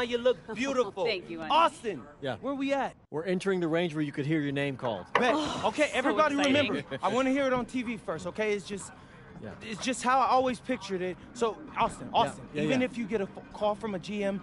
you look beautiful. Thank you, honey. Austin, Yeah. where we at? We're entering the range where you could hear your name called. Bet. Okay, everybody exciting. remember, I want to hear it on TV first, okay? It's just how I always pictured it. So, Austin, Yeah, even yeah. if you get a call from a GM,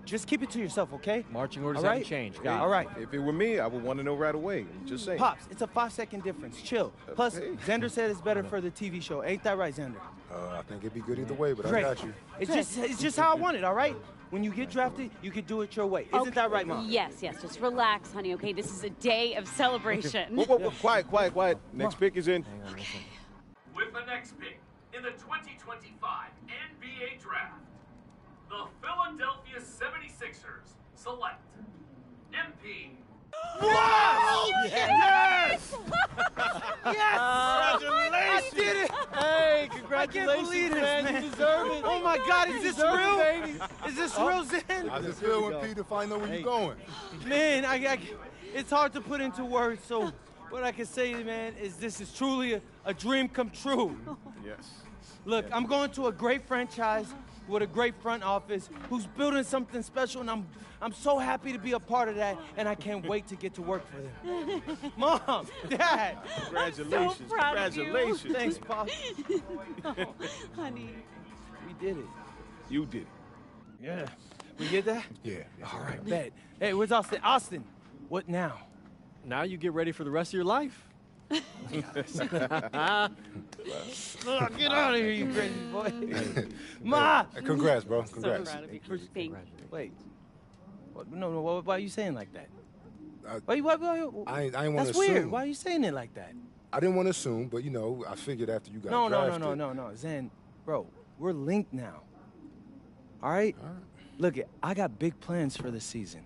just keep it to yourself, okay? Marching orders All right? haven't changed. Got it. All right. If it were me, I would want to know right away. Just saying. Pops, it's a 5-second difference. Chill. Plus, Hey. Xander said it's better for the TV show. Ain't that right, Xander? I think it'd be good either way, but Great. I got you. It's just how I want it, all right? When you get drafted, you can do it your way. Isn't that right, Mom? Yes. Just relax, honey, okay? This is a day of celebration. Whoa, quiet. Next pick is in. Hang on, listen. With the next pick in the 2025 NBA Draft, the Philadelphia 76ers select MP. Wow! Yes! Yes! Congratulations! I did it! Hey, I congratulations, can't believe this, man. man. You deserve it. Oh my God, is this deserve it, real? baby. Is this real, Zen? How's it feel when Peter finally know where Hey. you're going? Man, it's hard to put into words, so what I can say, man, is this is truly a dream come true. Yes. Look, I'm going to a great franchise with a great front office who's building something special, and I'm so happy to be a part of that, and I can't wait to get to work for them. Mom, Dad, Congratulations. so proud of you. Congratulations. thanks, Pop. Honey. We did it. You did it. Yeah. We get that? Yeah. All right, bet. Hey, where's Austin? Austin, what now? Now you get ready for the rest of your life. Get out of here, you crazy boy. Ma! Congrats, bro. So Congrats. proud of you. Thank you. Wait. What, no, why are you saying like that? I- Why, I ain't want to that's assume. weird. Why are you saying it like that? I didn't want to assume, but I figured after you got drafted. No. Zen, bro, we're linked now. All right? Look, I got big plans for this season,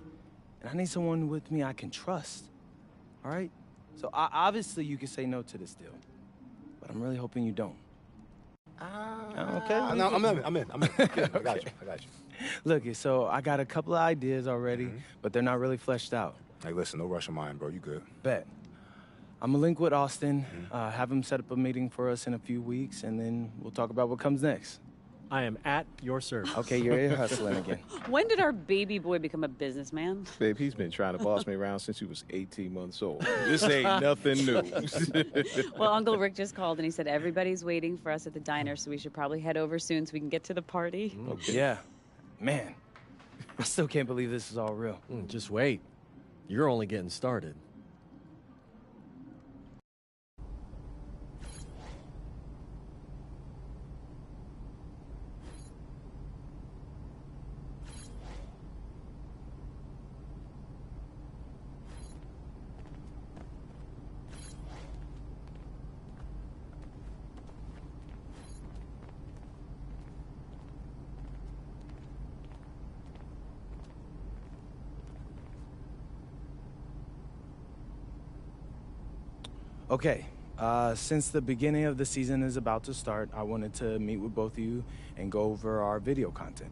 and I need someone with me I can trust. All right? So obviously you can say no to this deal, but I'm really hoping you don't. Okay? No, I'm in. I got you. Look, so I got a couple of ideas already, Mm-hmm. but they're not really fleshed out. Hey, listen, no rush of mine, bro. You good. Bet. I'm gonna link with Austin, Mm-hmm. have him set up a meeting for us in a few weeks, and then we'll talk about what comes next. I am at your service. Okay, you're ear hustling again. When did our baby boy become a businessman? Babe, he's been trying to boss me around since he was 18 months old. This ain't nothing new. Well, Uncle Rick just called and he said everybody's waiting for us at the diner, so we should probably head over soon so we can get to the party. Yeah. Man, I still can't believe this is all real. Just wait. You're only getting started. Okay, since the beginning of the season is about to start, I wanted to meet with both of you and go over our video content.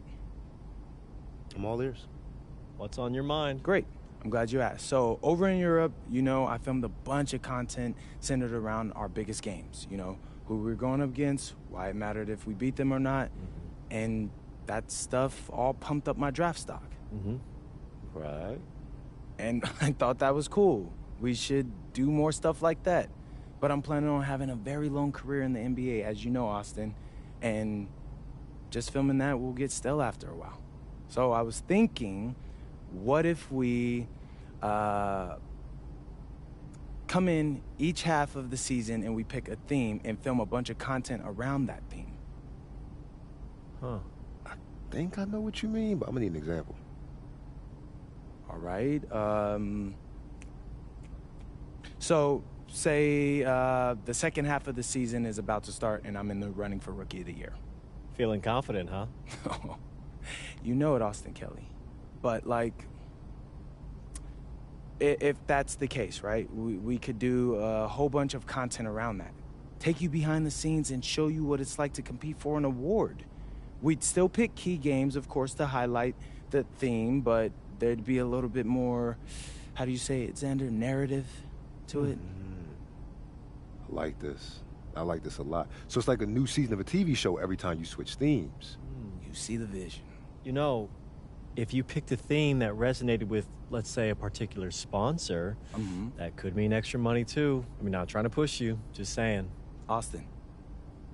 I'm all ears. What's on your mind? Great. I'm glad you asked. So over in Europe, I filmed a bunch of content centered around our biggest games, who we're going up against, why it mattered if we beat them or not, and that stuff all pumped up my draft stock. Right. And I thought that was cool. We should do more stuff like that. But I'm planning on having a very long career in the NBA, as you know, Austin, and just filming that will get stale after a while. So I was thinking, what if we come in each half of the season and we pick a theme and film a bunch of content around that theme? Huh. I think I know what you mean, but I'm gonna need an example. All right. So say the second half of the season is about to start and I'm in the running for Rookie of the Year. Feeling confident, huh? You know it, Austin Kelly. But, if that's the case, right, we could do a whole bunch of content around that. Take you behind the scenes and show you what it's like to compete for an award. We'd still pick key games, of course, to highlight the theme, but there'd be a little bit more, how do you say it, Xander, narrative to it? I like this. I like this a lot. So it's like a new season of a TV show every time you switch themes. You see the vision. if you picked a theme that resonated with, let's say, a particular sponsor, that could mean extra money too. I mean, not trying to push you, just saying. Austin,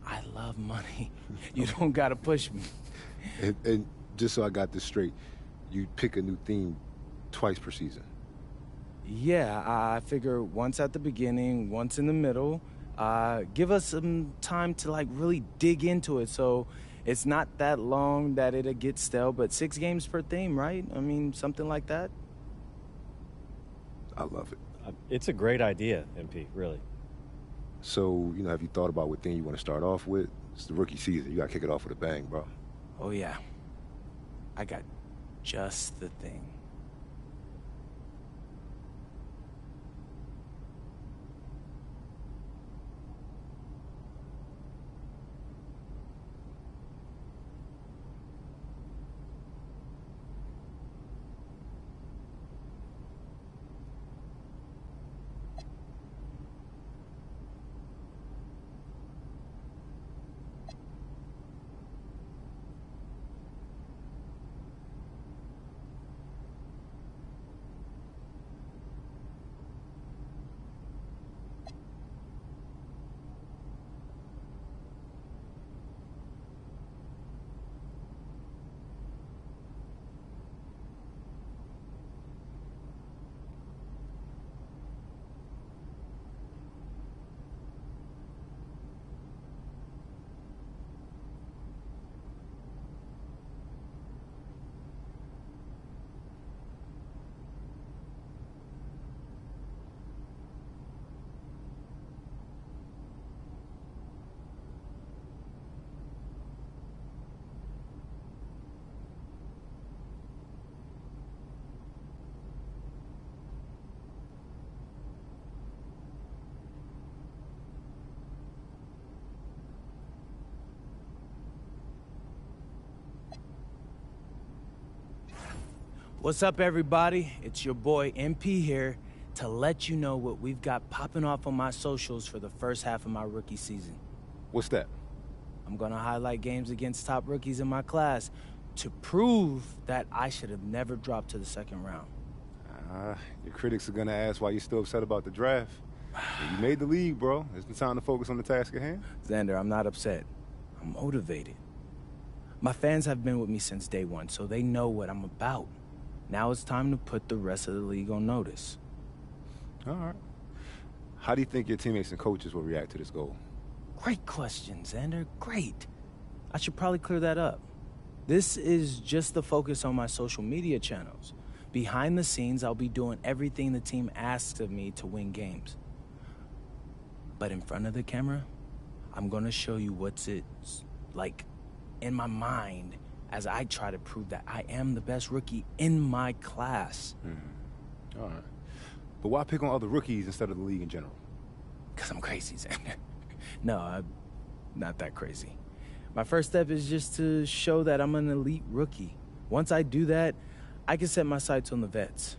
I love money. You don't gotta push me. And just so I got this straight, you pick a new theme twice per season. Yeah, I figure once at the beginning, once in the middle. Give us some time to like really dig into it, so it's not that long that it'll get stale. But 6 games per theme, right? I mean, something like that. I love it. It's a great idea, MP, really. So, have you thought about what thing you want to start off with? It's the rookie season. You got to kick it off with a bang, bro. Oh yeah, I got just the thing. What's up, everybody? It's your boy MP here to let you know what we've got popping off on my socials for the first half of my rookie season. What's that? I'm gonna highlight games against top rookies in my class to prove that I should have never dropped to the second round. Your critics are going to ask why you're still upset about the draft. You made the league, bro. It's time to focus on the task at hand. Xander, I'm not upset. I'm motivated. My fans have been with me since day one, so they know what I'm about. Now it's time to put the rest of the league on notice. All right. How do you think your teammates and coaches will react to this goal? Great question, Xander. Great. I should probably clear that up. This is just the focus on my social media channels. Behind the scenes, I'll be doing everything the team asks of me to win games. But in front of the camera, I'm gonna show you what's like in my mind as I try to prove that I am the best rookie in my class. All right. But why pick on other rookies instead of the league in general? Because I'm crazy, Xander. No, I'm not that crazy. My first step is just to show that I'm an elite rookie. Once I do that, I can set my sights on the vets.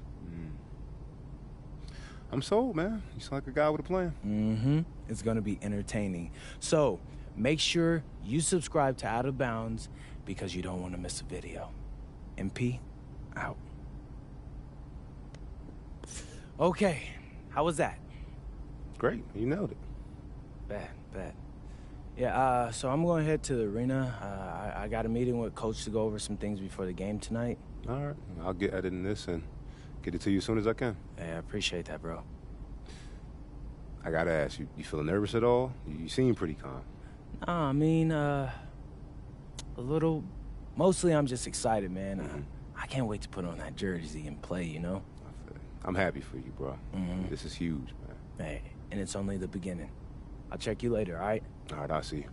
I'm sold, man. You sound like a guy with a plan. It's gonna be entertaining. So, make sure you subscribe to Out of Bounds because you don't want to miss a video. MP, out. Okay, how was that? Great. You nailed it. Bad. Yeah, so I'm going to head to the arena. I got a meeting with Coach to go over some things before the game tonight. All right. I'll get editing this and get it to you as soon as I can. Hey, I appreciate that, bro. I got to ask, you feeling nervous at all? You seem pretty calm. Nah, I mean, a little. Mostly I'm just excited, man. I can't wait to put on that jersey and play, you know? I'm happy for you, bro. This is huge, man. Hey, and it's only the beginning. I'll check you later, all right? All right, I'll see you.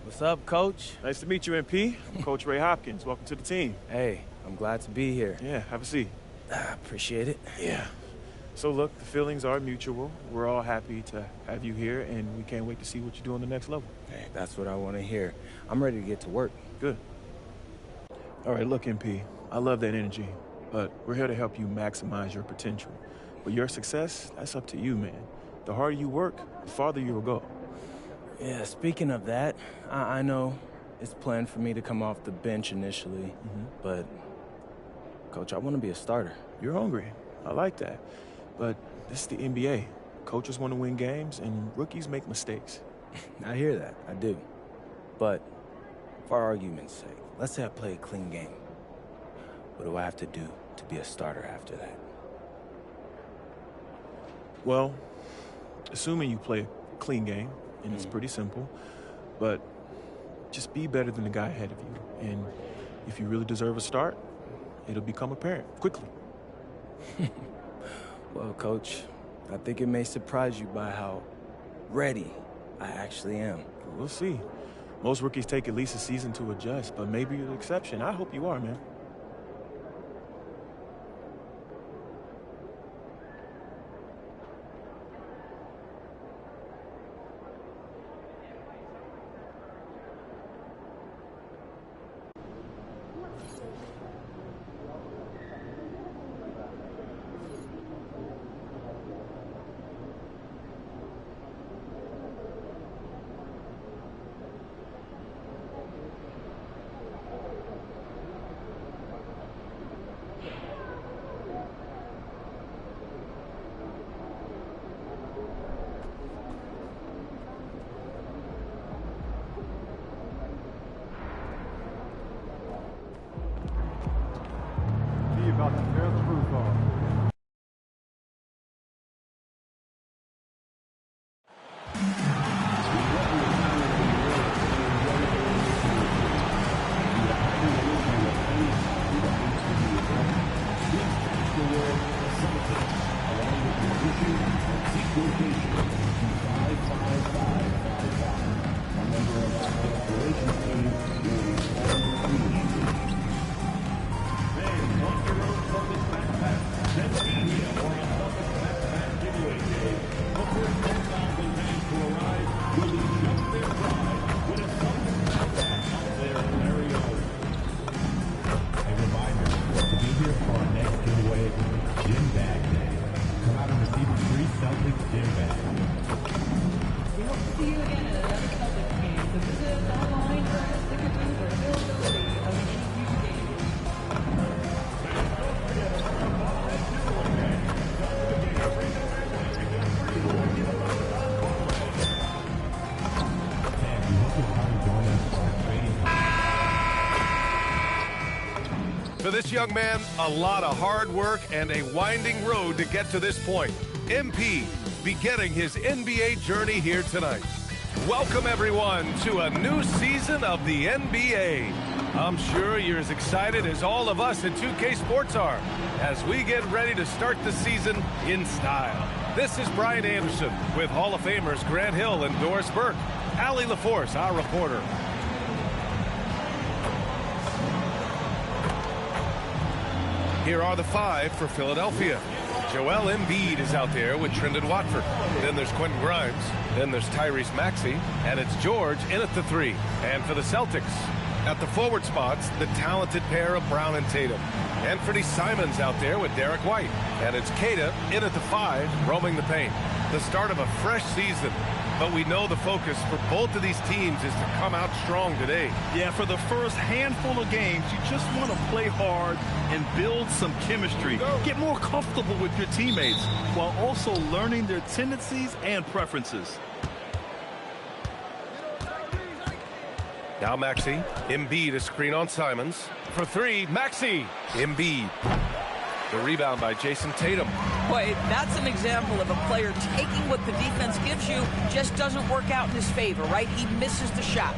What's up, Coach? Nice to meet you, MP. I'm Coach Ray Hopkins. Welcome to the team. Hey, I'm glad to be here. Yeah, have a seat. Appreciate it. Yeah. So look, the feelings are mutual. We're all happy to have you here, and we can't wait to see what you do on the next level. Hey, that's what I want to hear. I'm ready to get to work. Good. All right, look, MP, I love that energy, but we're here to help you maximize your potential. But your success, that's up to you, man. The harder you work, the farther you will go. Yeah, speaking of that, I know it's planned for me to come off the bench initially, but, Coach, I want to be a starter. You're hungry. I like that. But this is the NBA. Coaches want to win games, and rookies make mistakes. I hear that. I do. But for argument's sake, let's say I play a clean game. What do I have to do to be a starter after that? Well, assuming you play a clean game, and it's pretty simple, but just be better than the guy ahead of you. And if you really deserve a start, it'll become apparent quickly. Well, Coach, I think it may surprise you by how ready I actually am. We'll see. Most rookies take at least a season to adjust, but maybe you're the exception. I hope you are, man. About to tear the roof off. For this young man, a lot of hard work and a winding road to get to this point. MP beginning his NBA journey here tonight. Welcome, everyone, to a new season of the NBA. I'm sure you're as excited as all of us at 2K Sports are as we get ready to start the season in style. This is Brian Anderson with Hall of Famers Grant Hill and Doris Burke. Allie LaForce, our reporter. Here are the five for Philadelphia. Joel Embiid is out there with Trendon Watford. Then there's Quentin Grimes. Then there's Tyrese Maxey. And it's George in at the three. And for the Celtics, at the forward spots, the talented pair of Brown and Tatum. Anthony Simons out there with Derek White. And it's Keita in at the five, roaming the paint. The start of a fresh season. But we know the focus for both of these teams is to come out strong today. Yeah, for the first handful of games, you just want to play hard and build some chemistry. Get more comfortable with your teammates while also learning their tendencies and preferences. Now Maxey. Embiid a screen on Simons. For three, Maxey. Embiid. The rebound by Jason Tatum. Boy, that's an example of a player taking what the defense gives you, just doesn't work out in his favor, right? He misses the shot.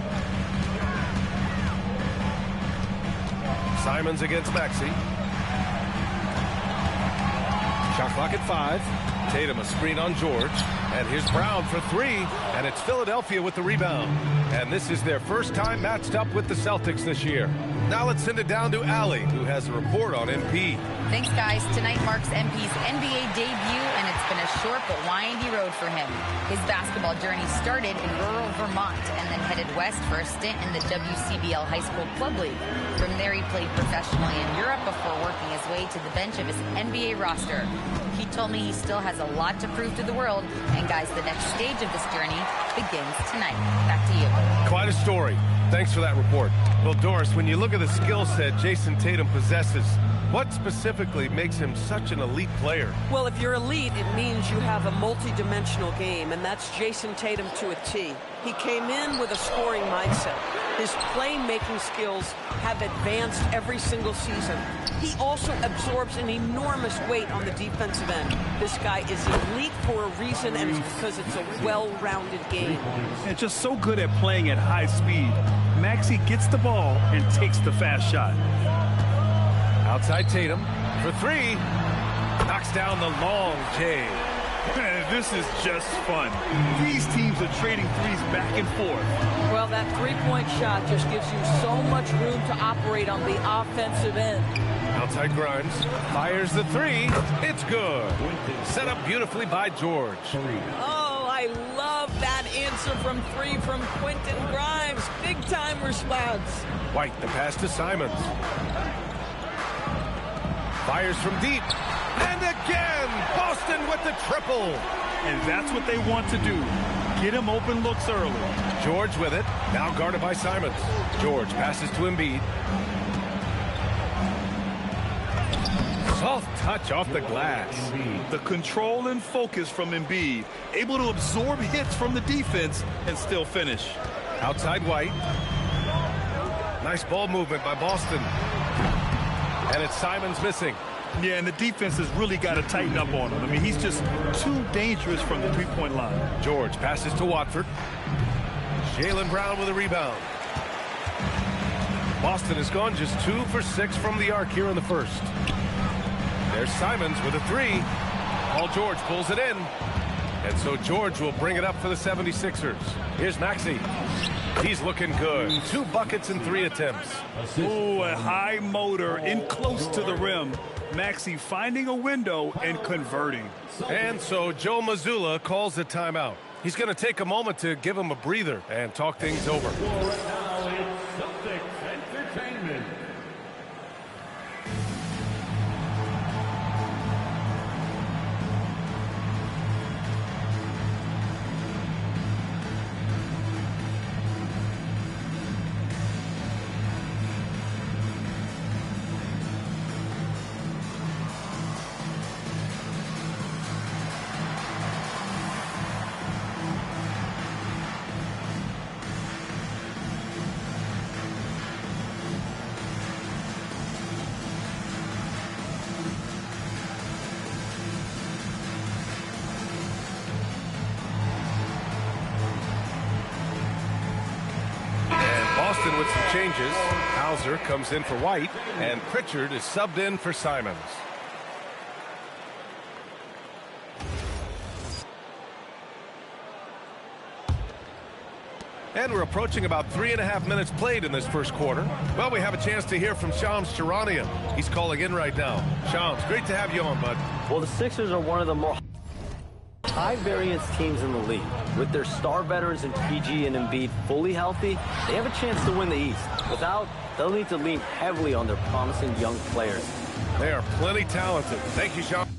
Simons against Maxey. Shot clock at 5. Tatum a screen on George. And here's Brown for three. And it's Philadelphia with the rebound. And this is their first time matched up with the Celtics this year. Now let's send it down to Allie, who has a report on MP. Thanks, guys. Tonight marks MP's NBA debut, and it's been a short but windy road for him. His basketball journey started in rural Vermont and then headed west for a stint in the WCBL High School Club League. From there, he played professionally in Europe before working his way to the bench of his NBA roster. He told me he still has a lot to prove to the world, and guys, the next stage of this journey begins tonight. Back to you. Quite a story. Thanks for that report. Well, Doris, when you look at the skill set Jason Tatum possesses, what specifically makes him such an elite player? Well, if you're elite, it means you have a multi-dimensional game, and that's Jason Tatum to a T. He came in with a scoring mindset. His playmaking skills have advanced every single season. He also absorbs an enormous weight on the defensive end. This guy is elite for a reason, and it's because it's a well-rounded game. And just so good at playing at high speed. Maxey gets the ball and takes the fast shot. Outside Tatum for three. Knocks down the long J. This is just fun. These teams are trading threes back and forth. Well, that three-point shot just gives you so much room to operate on the offensive end. Outside Grimes fires the three. It's good. Set up beautifully by George. Oh, I love that answer from three from Quentin Grimes. Big-time response. White, the pass to Simons. Fires from deep. And again, Boston with the triple. And that's what they want to do. Get him open looks early. George with it. Now guarded by Simons. George passes to Embiid. Soft touch off the glass. The control and focus from Embiid. Able to absorb hits from the defense and still finish. Outside White. Nice ball movement by Boston. And it's Simons missing. Yeah, and the defense has really got to tighten up on him. I mean, he's just too dangerous from the three-point line. George passes to Watford. Jaylen Brown with a rebound. Boston has gone just 2 for 6 from the arc here in the first. There's Simons with a three. Paul George pulls it in. And so George will bring it up for the 76ers. Here's Maxey. He's looking good. 2 buckets in 3 attempts. Ooh, a high motor in close to the rim. Maxey finding a window and converting. And so Joe Mazzulla calls a timeout. He's going to take a moment to give him a breather and talk things over. Boston with some changes. Hauser comes in for White, and Pritchard is subbed in for Simons. And we're approaching about 3.5 minutes played in this first quarter. Well, we have a chance to hear from Shams Charania. He's calling in right now. Shams, great to have you on, bud. Well, the Sixers are one of the more high-variance teams in the league. With their star veterans in PG and Embiid fully healthy, they have a chance to win the East. Without, they'll need to lean heavily on their promising young players. They are plenty talented. Thank you, Shams.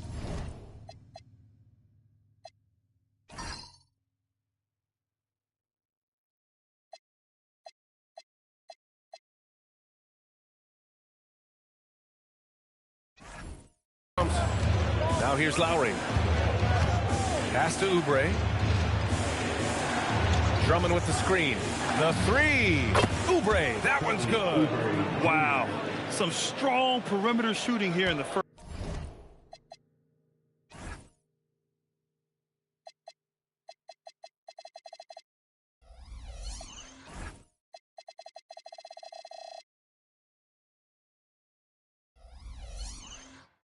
Now here's Lowry. Pass to Oubre. Drummond with the screen. The three. Oubre. That one's good. Wow. Some strong perimeter shooting here in the first.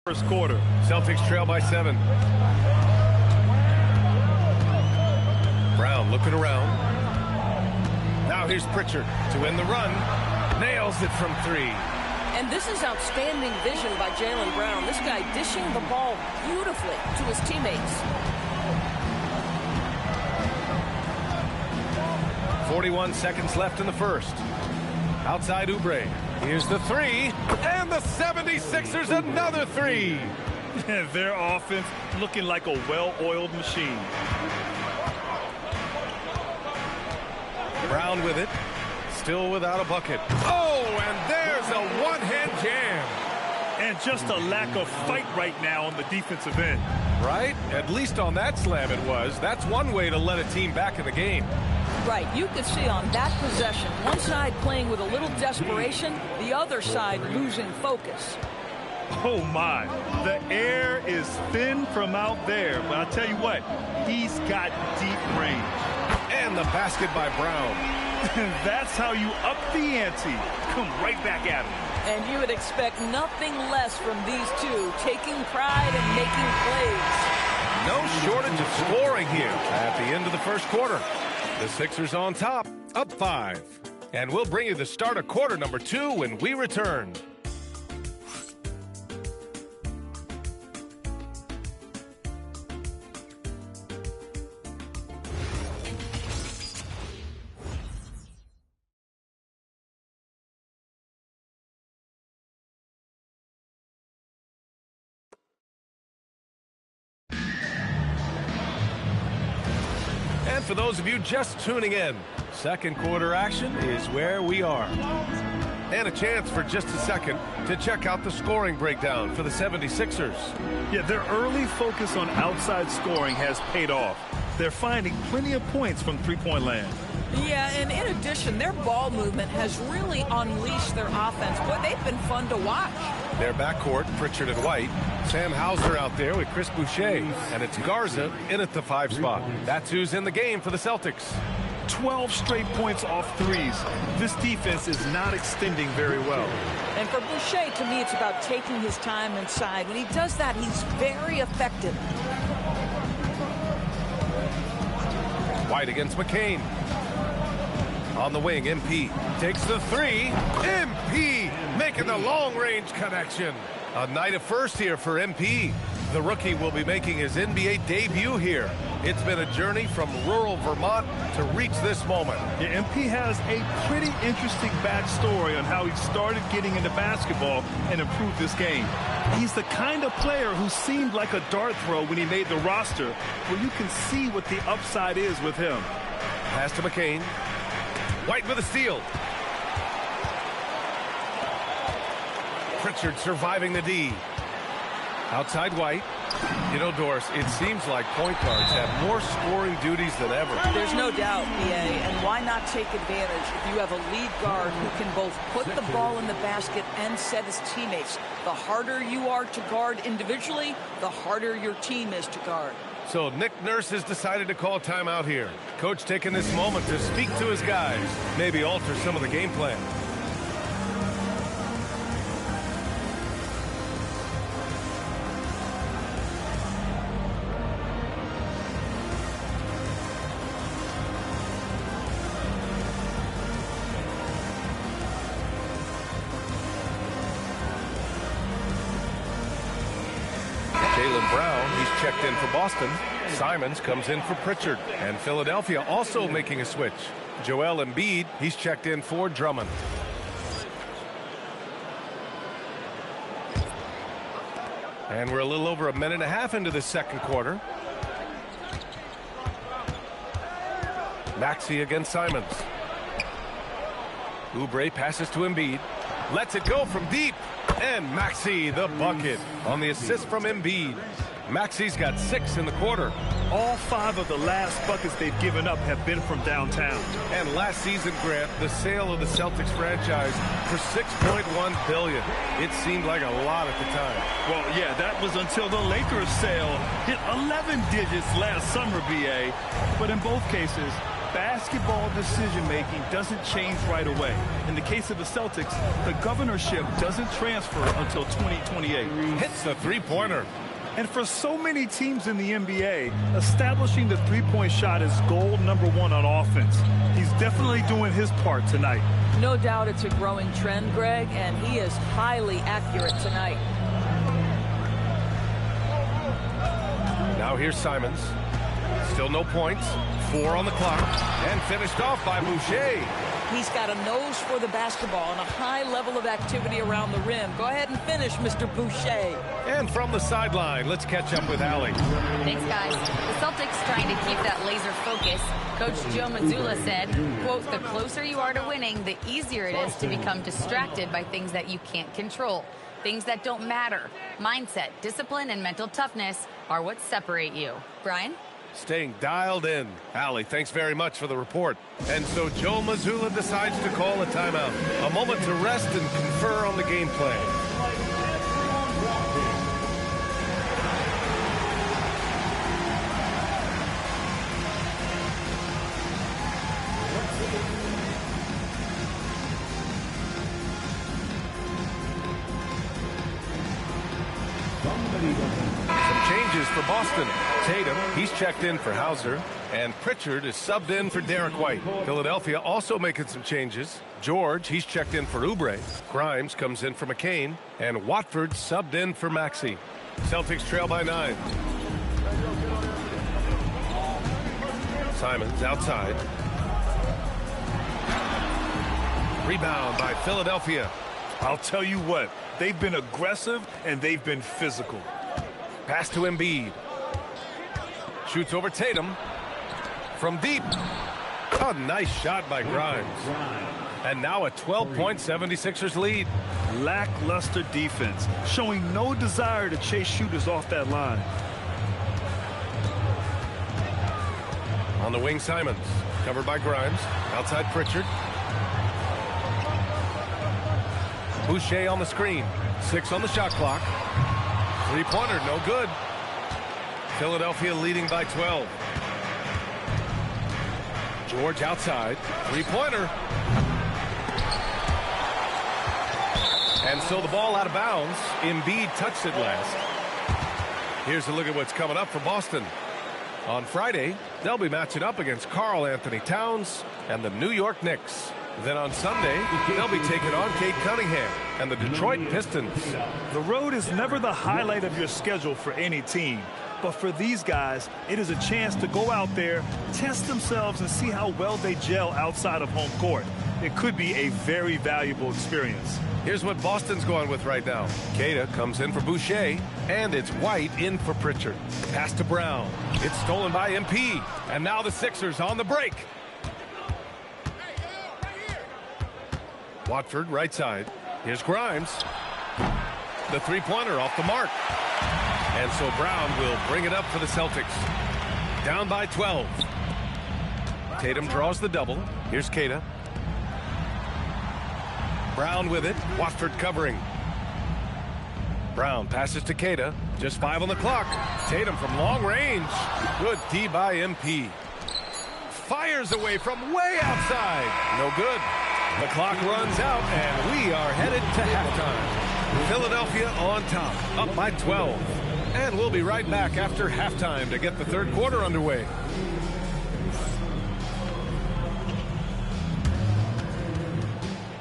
First quarter. Celtics trail by 7. looking around. Now here's Pritchard to end the run. Nails it from 3. And this is outstanding vision by Jaylen Brown. This guy dishing the ball beautifully to his teammates. 41 seconds left in the first. Outside Oubre. Here's the 3. And the 76ers another 3. Their offense looking like a well-oiled machine. Brown with it. Still without a bucket. Oh, and there's a one-hand jam. And just a lack of fight right now on the defensive end. Right? At least on that slam it was. That's one way to let a team back in the game. Right, you could see on that possession, one side playing with a little desperation, the other side losing focus. Oh my, the air is thin from out there, but I'll tell you what, he's got deep range. And the basket by Brown. That's how you up the ante. Come right back at him. And you would expect nothing less from these two, taking pride and making plays. No shortage of scoring here at the end of the first quarter. The Sixers on top, up 5. And we'll bring you the start of quarter number 2 when we return. And for those of you just tuning in, second quarter action is where we are. And a chance for just a second to check out the scoring breakdown for the 76ers. Yeah, their early focus on outside scoring has paid off. They're finding plenty of points from three-point land. Yeah, and in addition, their ball movement has really unleashed their offense. Boy, they've been fun to watch. Their backcourt, Pritchard and White. Sam Hauser out there with Chris Boucher. And it's Garza in at the 5 spot. That's who's in the game for the Celtics. 12 straight points off threes. This defense is not extending very well. And for Boucher, to me, it's about taking his time inside. When he does that, he's very effective. White against McCain. On the wing, MP takes the 3. MP making the long-range connection. A night of first here for MP. The rookie will be making his NBA debut here. It's been a journey from rural Vermont to reach this moment. Yeah, MP has a pretty interesting backstory on how he started getting into basketball and improved this game. He's the kind of player who seemed like a dart throw when he made the roster, where you can see what the upside is with him. Pass to McCain. White with a steal. Pritchard surviving the D. Outside White. You know, Doris, it seems like point guards have more scoring duties than ever. There's no doubt, BA, and why not take advantage if you have a lead guard who can both put the ball in the basket and set his teammates. The harder you are to guard individually, the harder your team is to guard. So Nick Nurse has decided to call timeout here. Coach taking this moment to speak to his guys, maybe alter some of the game plan. Jaylen Brown, he's checked in for Boston. Simons comes in for Pritchard. And Philadelphia also making a switch. Joel Embiid, he's checked in for Drummond. And we're a little over a minute and a half into the second quarter. Maxey against Simons. Oubre passes to Embiid. Lets it go from deep. And Maxey the bucket on the assist from Embiid. Maxey's got 6 in the quarter. All 5 of the last buckets they've given up have been from downtown. And last season, Grant, the sale of the Celtics franchise for $6.1 billion. It seemed like a lot at the time. Well, yeah, that was until the Lakers sale hit 11 digits last summer, BA. But in both cases, basketball decision-making doesn't change right away. In the case of the Celtics, the governorship doesn't transfer until 2028. Hits the three-pointer. And for so many teams in the NBA, establishing the three-point shot is goal number one on offense. He's definitely doing his part tonight. No doubt it's a growing trend, Greg, and he is highly accurate tonight. Now here's Simons. Still no points. 4 on the clock. And finished off by Boucher. He's got a nose for the basketball and a high level of activity around the rim. Go ahead and finish, Mr. Boucher. And from the sideline, let's catch up with Allie. Thanks, guys. The Celtics trying to keep that laser focus. Coach Joe Mazzulla said, quote, "The closer you are to winning, the easier it is to become distracted by things that you can't control. Things that don't matter. Mindset, discipline, and mental toughness are what separate you." Brian? Staying dialed in. Allie, thanks very much for the report. And so Joe Mazzulla decides to call a timeout. A moment to rest and confer on the game plan. Some changes for Boston. Tatum, he's checked in for Hauser, and Pritchard is subbed in for Derek White. Philadelphia also making some changes. George, he's checked in for Oubre. Grimes comes in for McCain, and Watford subbed in for Maxey. Celtics trail by 9. Simons outside. Rebound by Philadelphia. I'll tell you what, they've been aggressive and they've been physical. Pass to Embiid. Shoots over Tatum. From deep. A nice shot by Grimes. And now a 12-point 76ers lead. Lackluster defense, showing no desire to chase shooters off that line. On the wing, Simons. Covered by Grimes. Outside Pritchard. Boucher on the screen. 6 on the shot clock. Three-pointer, no good. Philadelphia leading by 12. George outside. Three-pointer. And so the ball out of bounds. Embiid touched it last. Here's a look at what's coming up for Boston. On Friday, they'll be matching up against Karl Anthony Towns and the New York Knicks. Then on Sunday, they'll be taking on Cade Cunningham and the Detroit Pistons. The road is never the highlight of your schedule for any team. But for these guys, it is a chance to go out there, test themselves, and see how well they gel outside of home court. It could be a very valuable experience. Here's what Boston's going with right now. Queta comes in for Boucher, and it's White in for Pritchard. Pass to Brown. It's stolen by MP. And now the Sixers on the break. Watford right side. Here's Grimes. The three-pointer off the mark. And so Brown will bring it up for the Celtics. Down by 12. Tatum draws the double. Here's Queta. Brown with it. Watford covering. Brown passes to Queta. Just 5 on the clock. Tatum from long range. Good D by MP. Fires away from way outside. No good. The clock runs out, and we are headed to halftime. Philadelphia on top, up by 12. And we'll be right back after halftime to get the third quarter underway.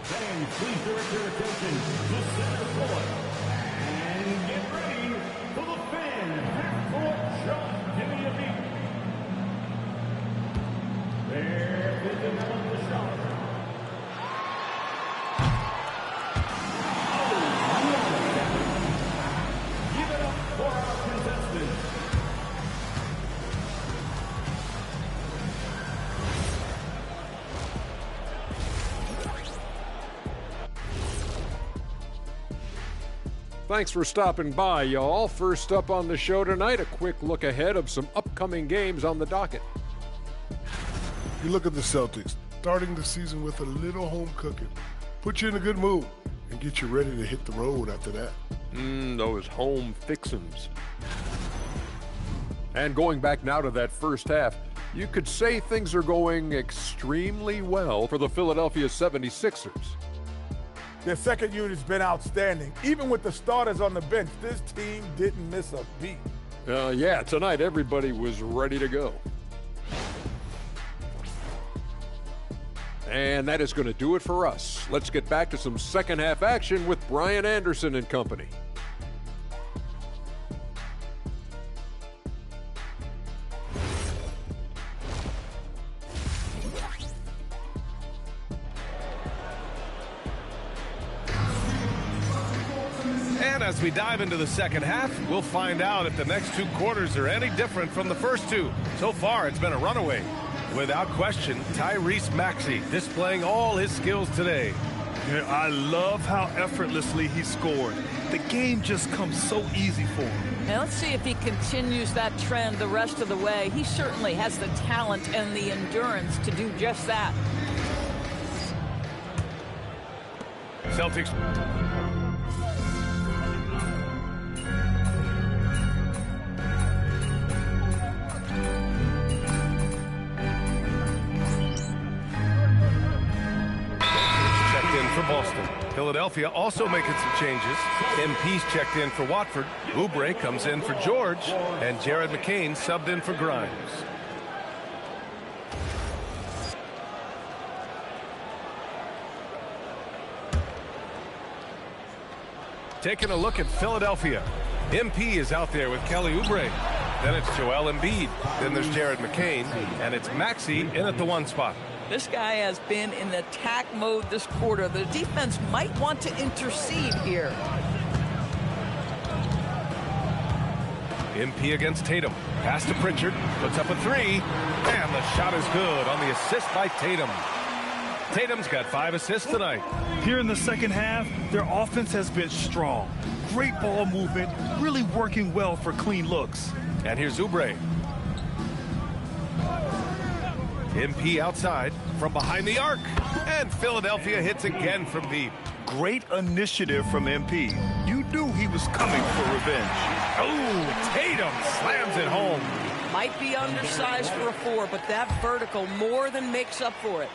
Fans, please direct your attention to center court. And get ready for the fan half-court shot. Give me a beat. They're picking up the shot. Give it up for our contestants. Thanks for stopping by, y'all. First up on the show tonight, a quick look ahead of some upcoming games on the docket. You look at the Celtics, starting the season with a little home cooking. Put you in a good mood and get you ready to hit the road after that. Those home fixins'. And going back now to that first half, you could say things are going extremely well for the Philadelphia 76ers. Their second unit's been outstanding. Even with the starters on the bench, this team didn't miss a beat. Yeah, tonight everybody was ready to go. And that is going to do it for us. Let's get back to some second half action with Brian Anderson and company. And as we dive into the second half, we'll find out if the next 2 quarters are any different from the first 2. So far, it's been a runaway. Without question, Tyrese Maxey displaying all his skills today. Yeah, I love how effortlessly he scored. The game just comes so easy for him. Now let's see if he continues that trend the rest of the way. He certainly has the talent and the endurance to do just that. Celtics. For Boston. Philadelphia also making some changes. MP's checked in for Watford. Oubre comes in for George. And Jared McCain subbed in for Grimes. Taking a look at Philadelphia. MP is out there with Kelly Oubre. Then it's Joel Embiid. Then there's Jared McCain. And it's Maxey in at the 1 spot. This guy has been in attack mode this quarter. The defense might want to intercede here. MP against Tatum. Pass to Pritchard. Puts up a 3. And the shot is good on the assist by Tatum. Tatum's got 5 assists tonight. Here in the second half, their offense has been strong. Great ball movement, really working well for clean looks. And here's Oubre. MP outside from behind the arc. And Philadelphia hits again from deep. Great initiative from MP. You knew he was coming for revenge. Oh, Tatum slams it home. Might be undersized for a 4, but that vertical more than makes up for it.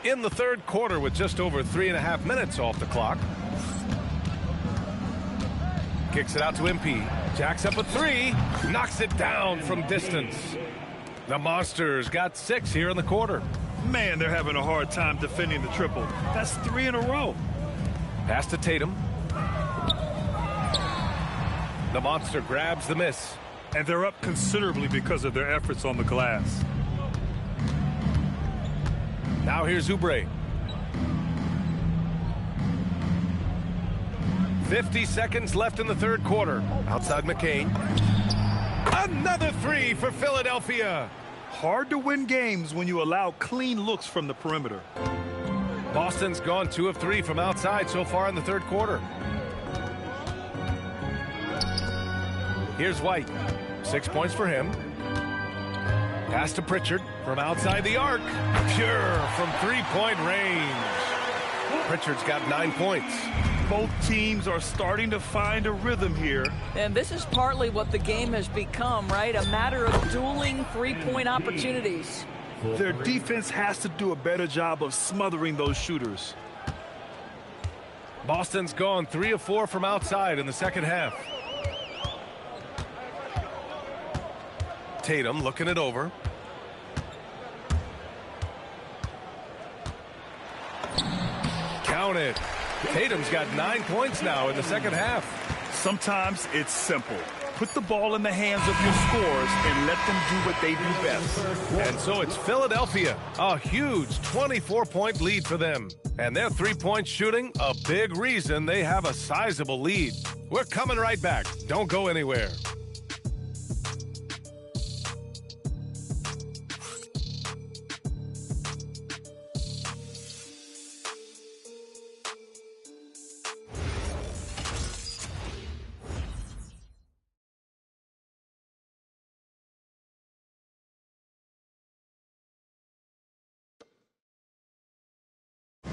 In the third quarter with just over 3.5 minutes off the clock. Kicks it out to MP. Jacks up a 3. Knocks it down from distance. The Monsters got 6 here in the quarter. Man, they're having a hard time defending the triple. That's 3 in a row. Pass to Tatum. The Monster grabs the miss. And they're up considerably because of their efforts on the glass. Now here's Oubre. 50 seconds left in the third quarter. Outside McCain. Another 3 for Philadelphia. Hard to win games when you allow clean looks from the perimeter. Boston's gone 2 of 3 from outside so far in the third quarter. Here's White. 6 points for him. Pass to Pritchard from outside the arc. Pure from 3-point range. Pritchard's got 9 points. Both teams are starting to find a rhythm here. And this is partly what the game has become, right? A matter of dueling 3-point opportunities. Their defense has to do a better job of smothering those shooters. Boston's gone 3 of 4 from outside in the second half. Tatum looking it over. Count it. Tatum's got 9 points now in the second half. Sometimes it's simple. Put the ball in the hands of your scorers and let them do what they do best. And so it's Philadelphia, a huge 24-point lead for them. And their 3-point shooting, a big reason they have a sizable lead. We're coming right back. Don't go anywhere.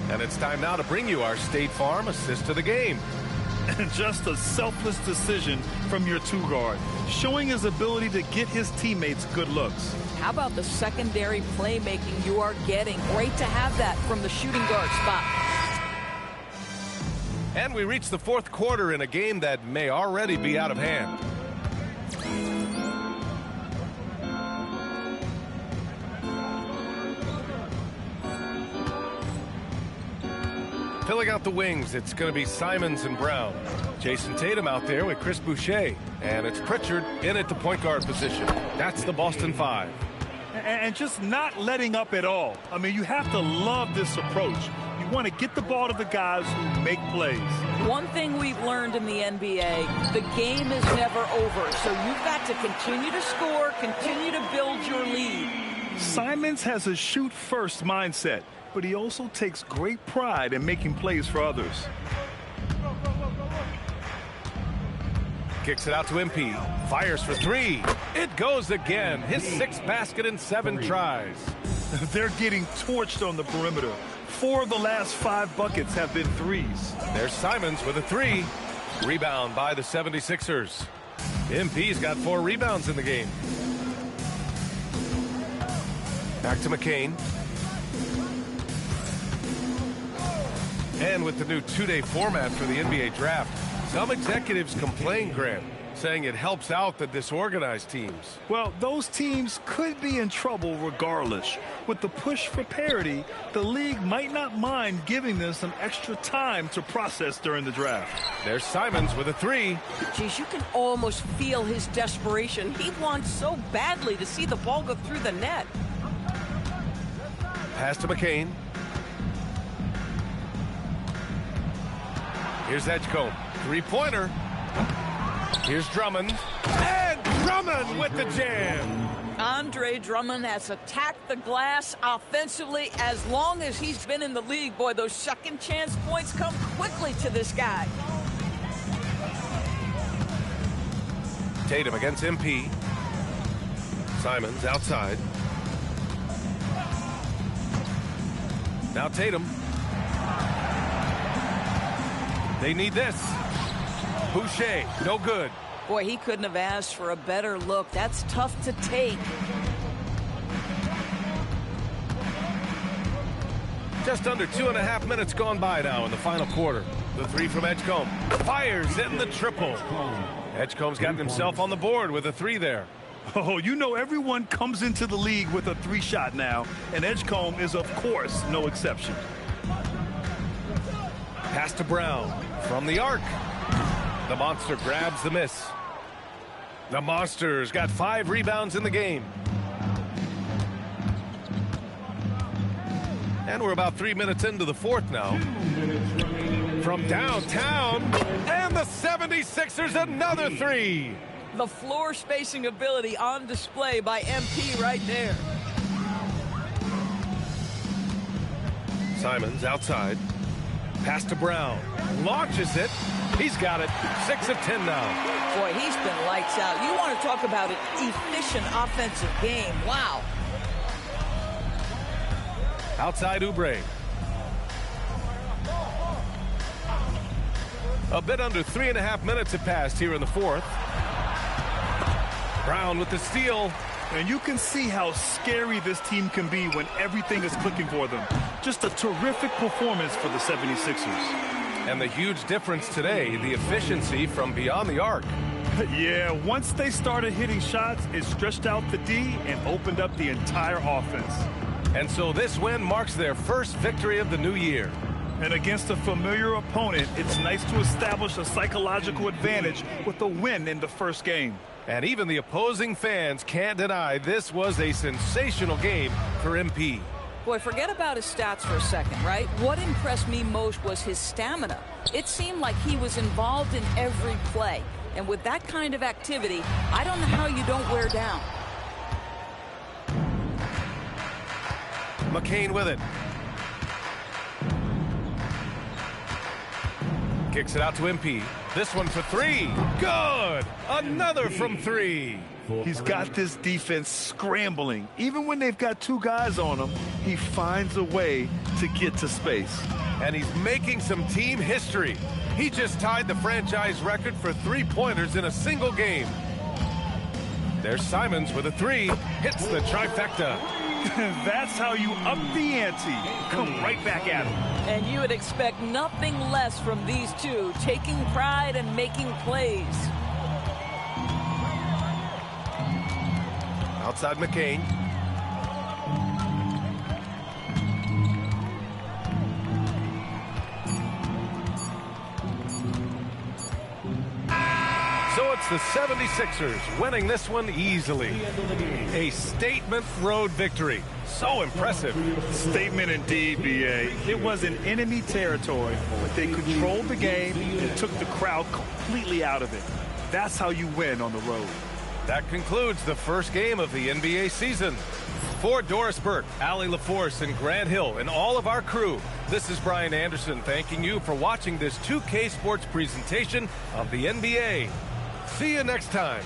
And it's time now to bring you our State Farm assist to the game. And just a selfless decision from your 2-guard, showing his ability to get his teammates good looks. How about the secondary playmaking you are getting? Great to have that from the shooting guard spot. And we reach the fourth quarter in a game that may already be out of hand. Filling out the wings, it's going to be Simons and Brown. Jason Tatum out there with Chris Boucher. And it's Pritchard in at the point guard position. That's the Boston Five. And just not letting up at all. I mean, you have to love this approach. You want to get the ball to the guys who make plays. One thing we've learned in the NBA, the game is never over. So you've got to continue to score, continue to build your lead. Simons has a shoot-first mindset, but he also takes great pride in making plays for others. Kicks it out to MP. Fires for three. It goes again. His sixth basket in 7 tries. They're getting torched on the perimeter. 4 of the last 5 buckets have been threes. There's Simons with a 3. Rebound by the 76ers. MP's got 4 rebounds in the game. Back to McCain. And with the new 2-day format for the NBA draft, some executives complain, Grant, saying it helps out the disorganized teams. Well, those teams could be in trouble regardless. With the push for parity, the league might not mind giving them some extra time to process during the draft. There's Simons with a 3. Geez, you can almost feel his desperation. He wants so badly to see the ball go through the net. Pass to McCain. Here's Edgecombe. 3-pointer. Here's Drummond. And Drummond with the jam. Andre Drummond has attacked the glass offensively as long as he's been in the league. Boy, those second chance points come quickly to this guy. Tatum against MP. Simons outside. Now Tatum. They need this. Boucher, no good. Boy, he couldn't have asked for a better look. That's tough to take. Just under 2.5 minutes gone by now in the final quarter. The 3 from Edgecombe. Fires in the triple. Edgecombe's gotten himself on the board with a 3 there. Oh, you know everyone comes into the league with a 3-shot now, and Edgecombe is, of course, no exception. Pass to Brown from the arc. The Monster grabs the miss. The Monster's got 5 rebounds in the game. And we're about 3 minutes into the fourth now. From downtown, and the 76ers another 3. The floor spacing ability on display by MP right there. Simons outside. Pass to Brown. Launches it. He's got it. 6 of 10 now. Boy, he's been lights out. You want to talk about an efficient offensive game. Wow. Outside Oubre. A bit under 3.5 minutes have passed here in the fourth. Brown with the steal. And you can see how scary this team can be when everything is clicking for them. Just a terrific performance for the 76ers. And the huge difference today, the efficiency from beyond the arc. Yeah, once they started hitting shots, it stretched out the D and opened up the entire offense. And so this win marks their first victory of the new year. And against a familiar opponent, it's nice to establish a psychological advantage with a win in the first game. And even the opposing fans can't deny this was a sensational game for MP. Boy, forget about his stats for a second, right? What impressed me most was his stamina. It seemed like he was involved in every play. And with that kind of activity, I don't know how you don't wear down. McCain with it. Kicks it out to MP. This one for 3. Good! Another from 3. He's got this defense scrambling. Even when they've got 2 guys on him, he finds a way to get to space. And he's making some team history. He just tied the franchise record for 3-pointers in a single game. There's Simons with a 3. Hits the trifecta. That's how you up the ante. Come right back at him. And you would expect nothing less from these two, taking pride and making plays. Outside McCain. So it's the 76ers winning this one easily. A statement road victory. So impressive. Statement indeed, B.A. It was in enemy territory, but they controlled the game and took the crowd completely out of it. That's how you win on the road. That concludes the first game of the NBA season. For Doris Burke, Allie LaForce, and Grant Hill, and all of our crew, this is Brian Anderson thanking you for watching this 2K Sports presentation of the NBA. See you next time.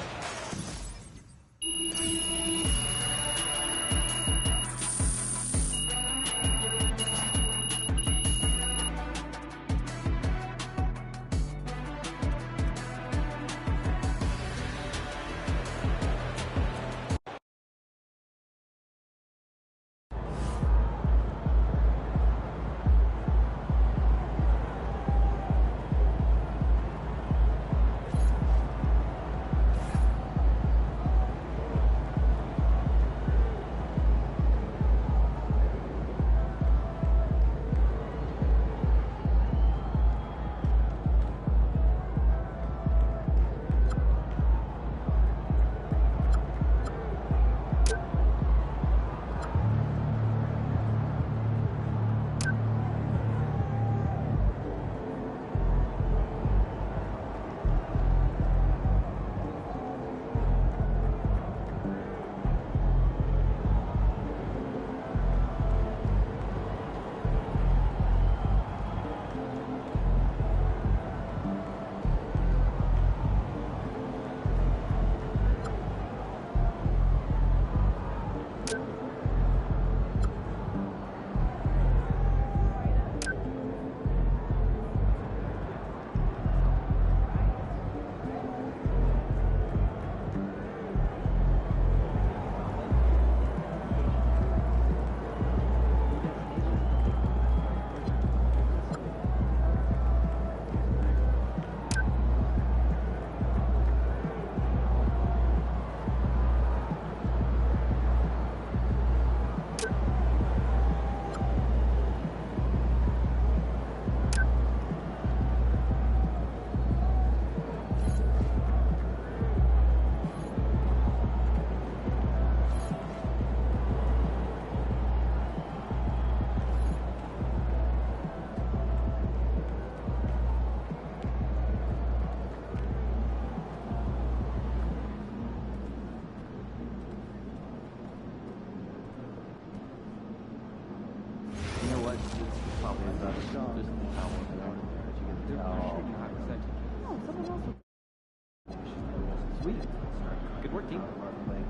Good work, team. Okay,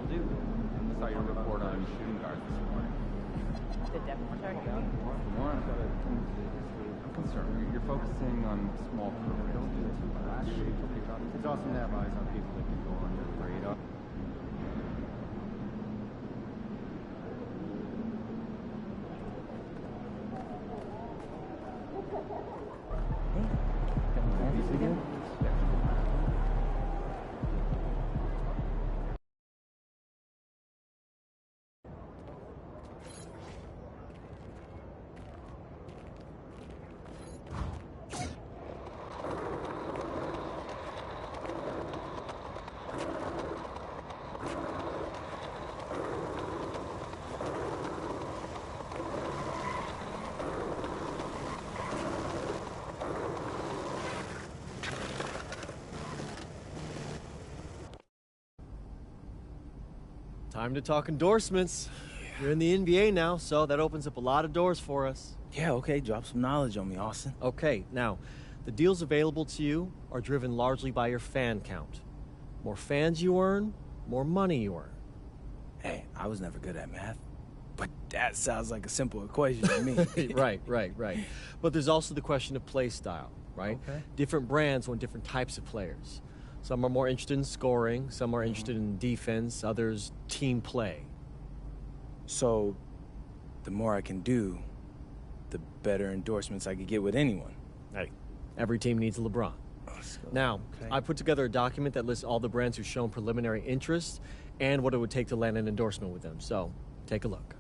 will do. I saw your report on shooting guards this morning. The depth chart, you mean? More, I'm concerned. You're focusing on small programs. Don't do it too much. It's awesome to have eyes on people that can go under the radar. Time to talk endorsements. You're in the NBA now, so that opens up a lot of doors for us. Yeah, okay, drop some knowledge on me, Austin. Okay, now, the deals available to you are driven largely by your fan count. More fans you earn, more money you earn. Hey, I was never good at math, but that sounds like a simple equation to me. Right. But there's also the question of play style, right? Okay. Different brands want different types of players. Some are more interested in scoring, some are interested in defense, others team play. So, the more I can do, the better endorsements I could get with anyone. Hey, every team needs a LeBron. Now, I put together a document that lists all the brands who've shown preliminary interest and what it would take to land an endorsement with them. So, take a look.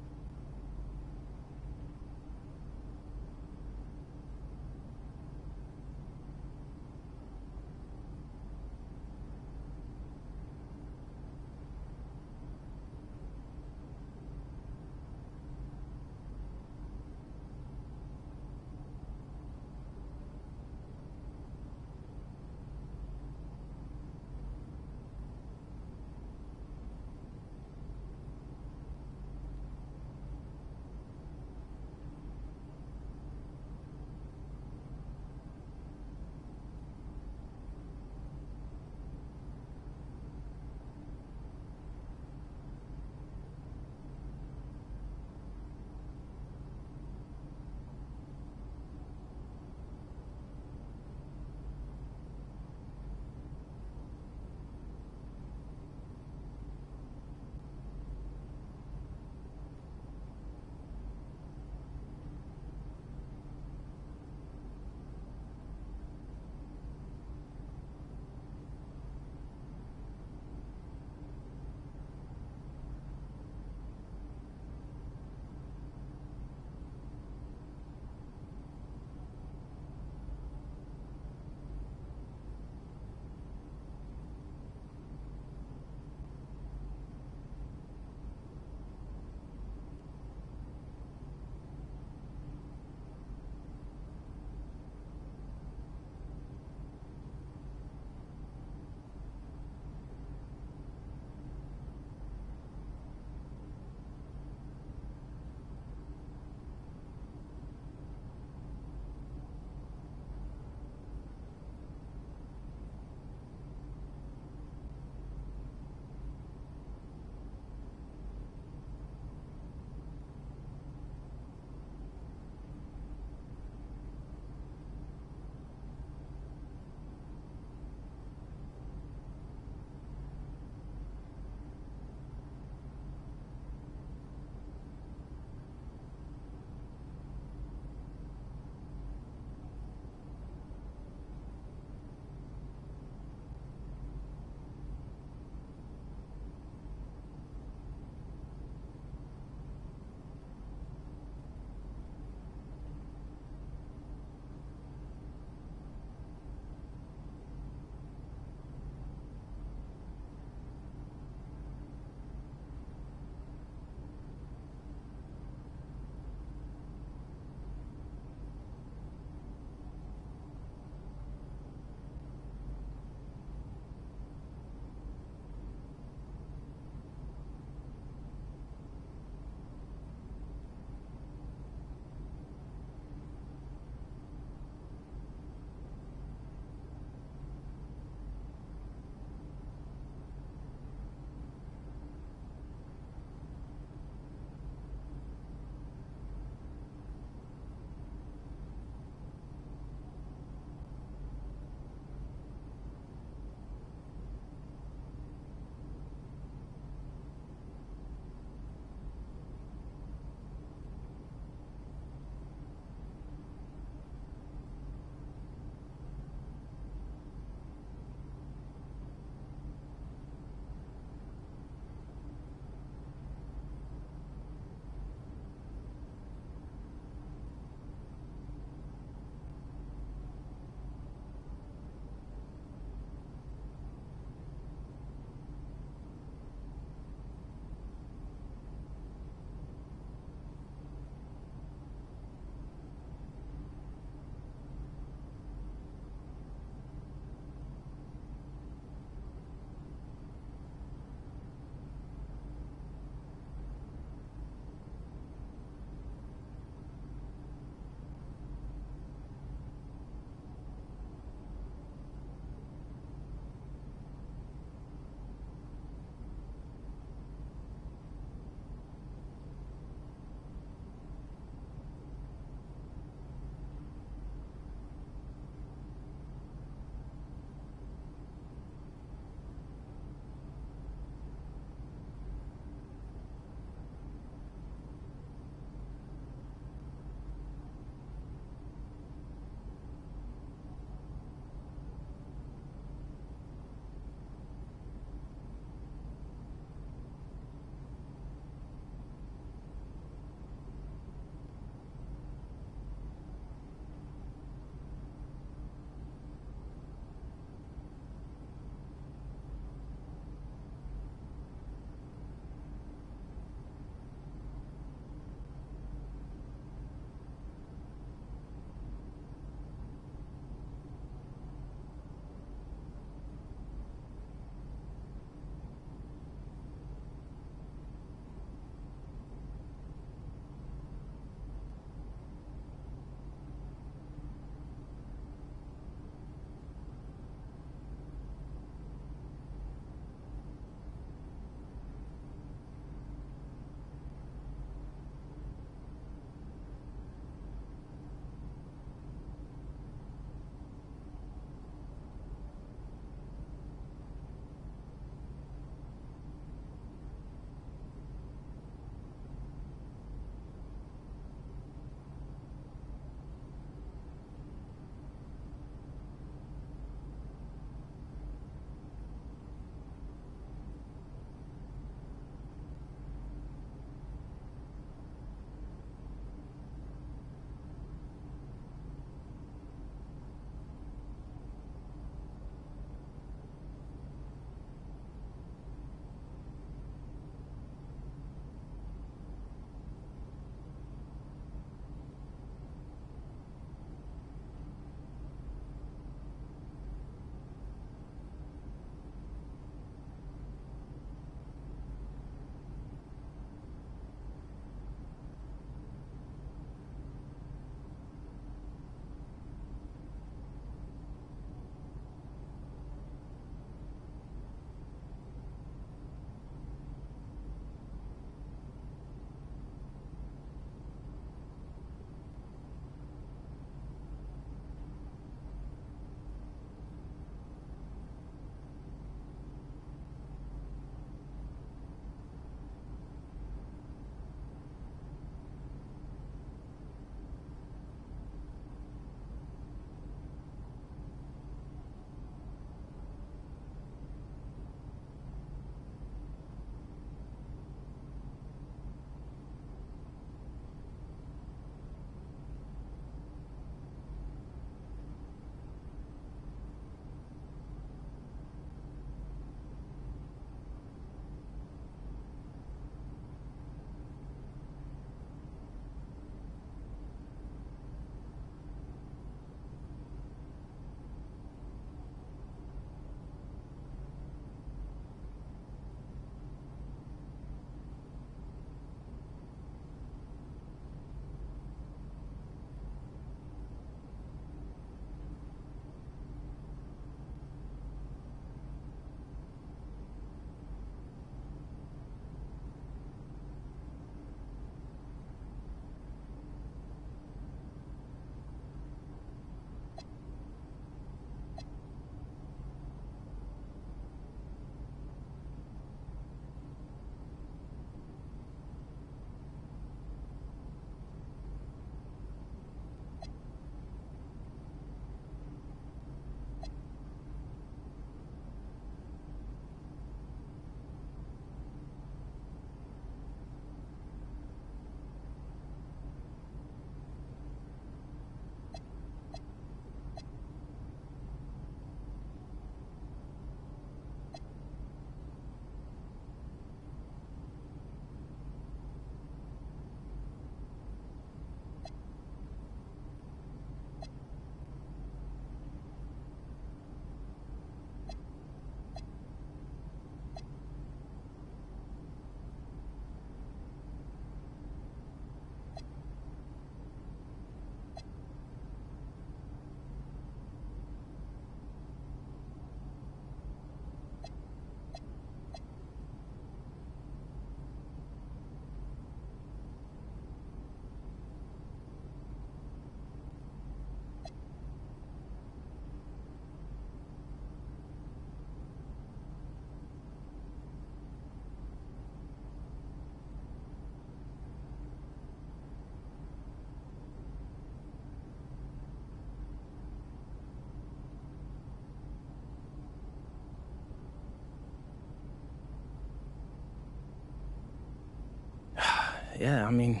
Yeah, I mean,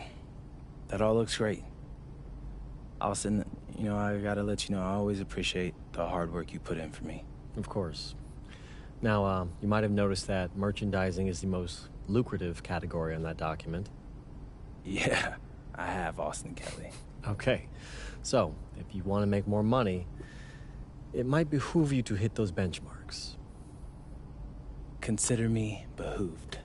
that all looks great. Austin, you know, I gotta let you know, I always appreciate the hard work you put in for me. Of course. Now, you might have noticed that merchandising is the most lucrative category on that document. Yeah, I have, Austin Kelly. Okay, so if you want to make more money, it might behoove you to hit those benchmarks. Consider me behooved.